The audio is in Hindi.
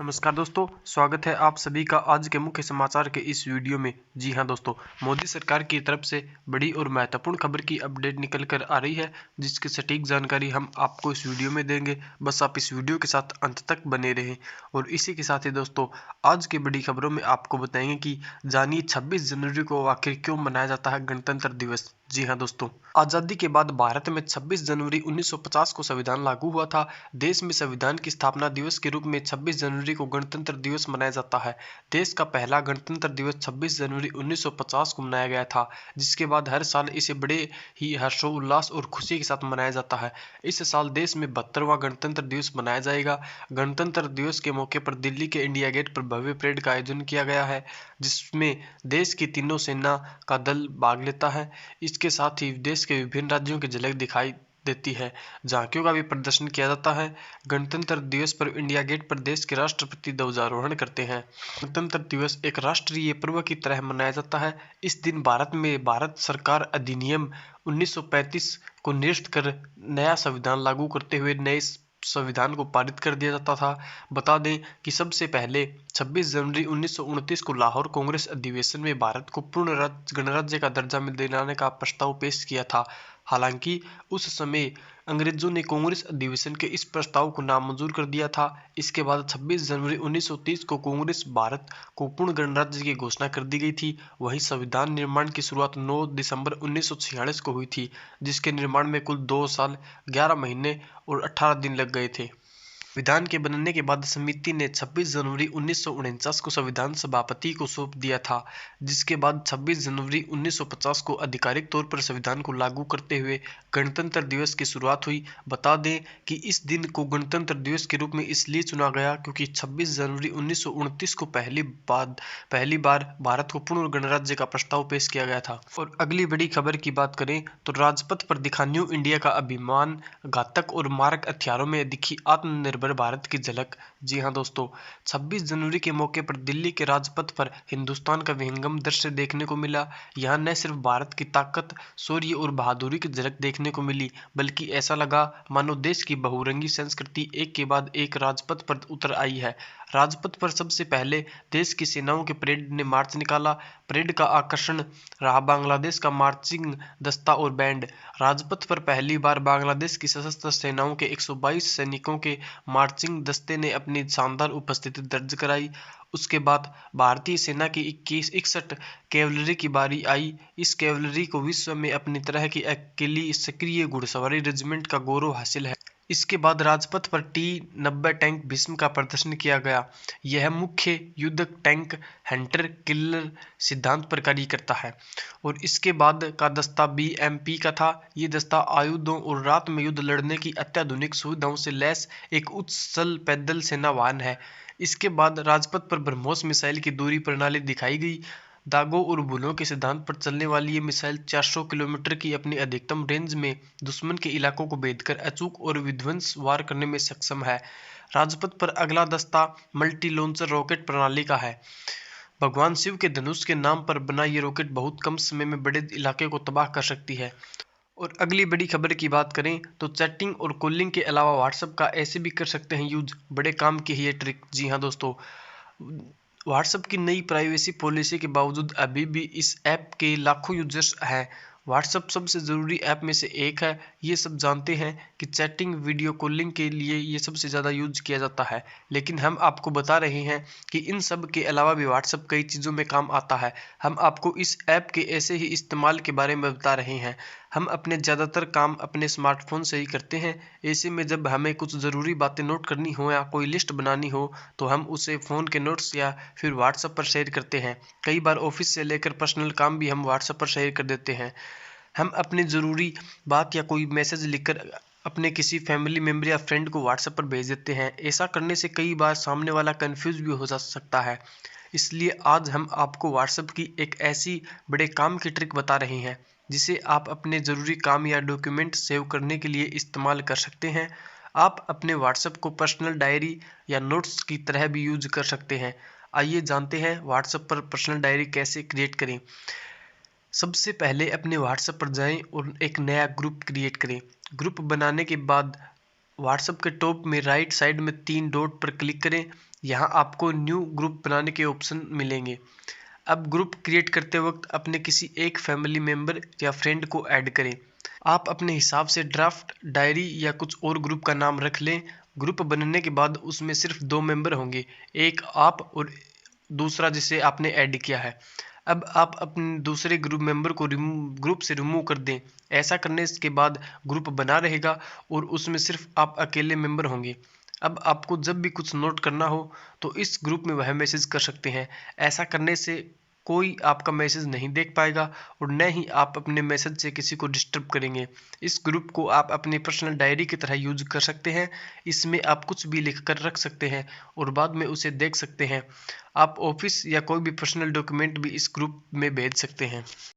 नमस्कार दोस्तों, स्वागत है आप सभी का आज के मुख्य समाचार के इस वीडियो में। जी हां दोस्तों, मोदी सरकार की तरफ से बड़ी और महत्वपूर्ण खबर की अपडेट निकल कर आ रही है, जिसकी सटीक जानकारी हम आपको इस वीडियो में देंगे। बस आप इस वीडियो के साथ अंत तक बने रहें। और इसी के साथ ही दोस्तों, आज की बड़ी खबरों में आपको बताएंगे कि जानिए 26 जनवरी को आखिर क्यों मनाया जाता है गणतंत्र दिवस। जी हाँ दोस्तों, आज़ादी के बाद भारत में 26 जनवरी 1950 को संविधान लागू हुआ था। देश में संविधान की स्थापना दिवस के रूप में 26 जनवरी को गणतंत्र दिवस मनाया जाता है। देश का पहला गणतंत्र दिवस 26 जनवरी 1950 को मनाया गया था, जिसके बाद हर साल इसे बड़े ही हर्षोल्लास और खुशी के साथ मनाया जाता है। इस साल देश में 72वां गणतंत्र दिवस मनाया जाएगा। गणतंत्र दिवस के मौके पर दिल्ली के इंडिया गेट पर भव्य परेड का आयोजन किया गया है, जिसमें देश की तीनों सेना का दल भाग लेता है। इसके साथ ही देश के विभिन्न राज्यों की झलक दिखाई देती है, झांकियों का भी प्रदर्शन किया जाता है। गणतंत्र दिवस पर इंडिया गेट पर देश के राष्ट्रपति ध्वजारोहण करते हैं। गणतंत्र दिवस एक राष्ट्रीय पर्व की तरह मनाया जाता है। इस दिन भारत में भारत सरकार अधिनियम 1935 को निरस्त कर नया संविधान लागू करते हुए नए संविधान को पारित कर दिया जाता था। बता दें कि सबसे पहले 26 जनवरी 1929 को लाहौर कांग्रेस अधिवेशन में भारत को पूर्ण गणराज्य का दर्जा दिलाने का प्रस्ताव पेश किया था। हालांकि उस समय अंग्रेजों ने कांग्रेस अधिवेशन के इस प्रस्ताव को नामंजूर कर दिया था। इसके बाद 26 जनवरी 1930 को कांग्रेस भारत को पूर्ण गणराज्य की घोषणा कर दी गई थी। वहीं संविधान निर्माण की शुरुआत 9 दिसंबर 1946 को हुई थी, जिसके निर्माण में कुल 2 साल 11 महीने और 18 दिन लग गए थे। विधान के बनने के बाद समिति ने 26 जनवरी 1949 को संविधान सभापति को सौंप दिया था, जिसके बाद 26 जनवरी 1950 को आधिकारिक तौर पर संविधान को लागू करते हुए गणतंत्र दिवस की शुरुआत हुई। बता दें कि इस दिन को गणतंत्र दिवस के रूप में इसलिए चुना गया क्योंकि 26 जनवरी 1929 को पहली बार भारत को पूर्ण गणराज्य का प्रस्ताव पेश किया गया था। और अगली बड़ी खबर की बात करें तो राजपथ पर दिखा न्यू इंडिया का अभिमान, घातक और मारक हथियारों में दिखी आत्मनिर्भर भारत की झलक। जी हां दोस्तों, 26 जनवरी के मौके पर दिल्ली के राजपथ पर हिंदुस्तान का विहंगम दृश्य देखने को मिला। यहां न सिर्फ भारत की ताकत, शौर्य और बहादुरी की झलक देखने को मिली, बल्कि ऐसा लगा मानो देश की बहुरंगी संस्कृति एक के बाद एक राजपथ पर उतर आई है। राजपथ पर सबसे पहले देश की सेनाओं के परेड ने मार्च निकाला। परेड का आकर्षण रहा बांग्लादेश का मार्चिंग दस्ता और बैंड। राजपथ पर पहली बार बांग्लादेश की सशस्त्र सेनाओं के 122 सैनिकों के मार्चिंग दस्ते ने अपनी शानदार उपस्थिति दर्ज कराई। उसके बाद भारतीय सेना की 61 कैवलरी की बारी आई। इस कैवलरी को विश्व में अपनी तरह की अकेली सक्रिय घुड़सवारी रेजिमेंट का गौरव हासिल है। इसके बाद राजपथ पर T-90 टैंक भीष्म का प्रदर्शन किया गया। यह मुख्य युद्धक टैंक हंटर किलर सिद्धांत पर कार्य करता है। और इसके बाद का दस्ता BMP का था। ये दस्ता आयुधों और रात में युद्ध लड़ने की अत्याधुनिक सुविधाओं से लैस एक उच्च पैदल सेना वाहन है। इसके बाद राजपथ पर ब्रह्मोस मिसाइल की दूरी प्रणाली दिखाई गई। दागों और भूलों के सिद्धांत पर चलने वाली ये मिसाइल 400 किलोमीटर की अपनी अधिकतम रेंज में दुश्मन के इलाकों को भेदकर अचूक और विध्वंस वार करने में सक्षम है। राजपथ पर अगला दस्ता मल्टी लॉन्चर रॉकेट प्रणाली का है। भगवान शिव के धनुष के नाम पर बना ये रॉकेट बहुत कम समय में बड़े इलाके को तबाह कर सकती है। और अगली बड़ी खबर की बात करें तो चैटिंग और कॉलिंग के अलावा व्हाट्सएप का ऐसे भी कर सकते हैं यूज, बड़े काम की है ये ट्रिक। जी हाँ दोस्तों, व्हाट्सएप की नई प्राइवेसी पॉलिसी के बावजूद अभी भी इस ऐप के लाखों यूजर्स हैं। व्हाट्सएप सबसे ज़रूरी ऐप में से एक है। ये सब जानते हैं कि चैटिंग, वीडियो कॉलिंग के लिए ये सबसे ज़्यादा यूज किया जाता है, लेकिन हम आपको बता रहे हैं कि इन सब के अलावा भी व्हाट्सएप कई चीज़ों में काम आता है। हम आपको इस ऐप के ऐसे ही इस्तेमाल के बारे में बता रहे हैं। हम अपने ज़्यादातर काम अपने स्मार्टफोन से ही करते हैं। ऐसे में जब हमें कुछ ज़रूरी बातें नोट करनी हो या कोई लिस्ट बनानी हो तो हम उसे फ़ोन के नोट्स या फिर व्हाट्सएप पर शेयर करते हैं। कई बार ऑफिस से लेकर पर्सनल काम भी हम व्हाट्सएप पर शेयर कर देते हैं। हम अपनी ज़रूरी बात या कोई मैसेज लिखकर अपने किसी फैमिली मेम्बर या फ्रेंड को व्हाट्सएप पर भेज देते हैं। ऐसा करने से कई बार सामने वाला कंफ्यूज भी हो जा सकता है। इसलिए आज हम आपको व्हाट्सएप की एक ऐसी बड़े काम की ट्रिक बता रहे हैं जिसे आप अपने ज़रूरी काम या डॉक्यूमेंट सेव करने के लिए इस्तेमाल कर सकते हैं। आप अपने व्हाट्सएप को पर्सनल डायरी या नोट्स की तरह भी यूज कर सकते हैं। आइए जानते हैं व्हाट्सएप पर पर्सनल डायरी कैसे क्रिएट करें। सबसे पहले अपने व्हाट्सएप पर जाएं और एक नया ग्रुप क्रिएट करें। ग्रुप बनाने के बाद व्हाट्सएप के टॉप में राइट साइड में 3 डॉट पर क्लिक करें। यहाँ आपको न्यू ग्रुप बनाने के ऑप्शन मिलेंगे। अब ग्रुप क्रिएट करते वक्त अपने किसी एक फैमिली मेम्बर या फ्रेंड को ऐड करें। आप अपने हिसाब से ड्राफ्ट, डायरी या कुछ और ग्रुप का नाम रख लें। ग्रुप बनने के बाद उसमें सिर्फ 2 मेंबर होंगे, एक आप और दूसरा जिसे आपने ऐड किया है। अब आप अपने दूसरे ग्रुप मेंबर को ग्रुप से रिमूव कर दें। ऐसा करने के बाद ग्रुप बना रहेगा और उसमें सिर्फ आप अकेले मेंबर होंगे। अब आपको जब भी कुछ नोट करना हो तो इस ग्रुप में वह मैसेज कर सकते हैं। ऐसा करने से कोई आपका मैसेज नहीं देख पाएगा और न ही आप अपने मैसेज से किसी को डिस्टर्ब करेंगे। इस ग्रुप को आप अपनी पर्सनल डायरी की तरह यूज कर सकते हैं। इसमें आप कुछ भी लिख कर रख सकते हैं और बाद में उसे देख सकते हैं। आप ऑफिस या कोई भी पर्सनल डॉक्यूमेंट भी इस ग्रुप में भेज सकते हैं।